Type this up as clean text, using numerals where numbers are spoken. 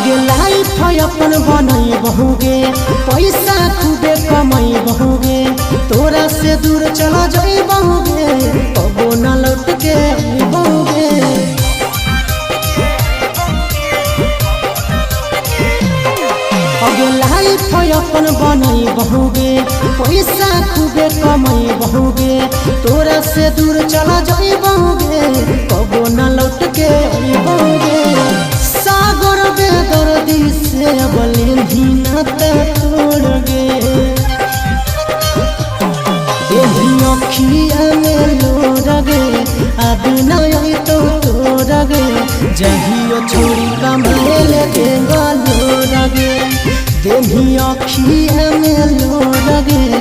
आगे लाइफ अपन बनई बहुगे, पैसा खूबे कमाई बहुगे, तोरा से दूर चला जाई बहुगे, कबो न लौट के बहुगे। आगे लाइफ अपन बनई बहुगे, पैसा खूबे कमाई बहुगे, तोरा से दूर चला जाई बहुगे, कबो न लौट के बहुगे। सागर बेदर्दी से बले धीनता तोड़ गे, यही अखिया में लोर गे, अब नहीं तो तोड़ गे, जहियो छोड़ी कमाए लगे लोर गे, देही अखिया में लोर गे,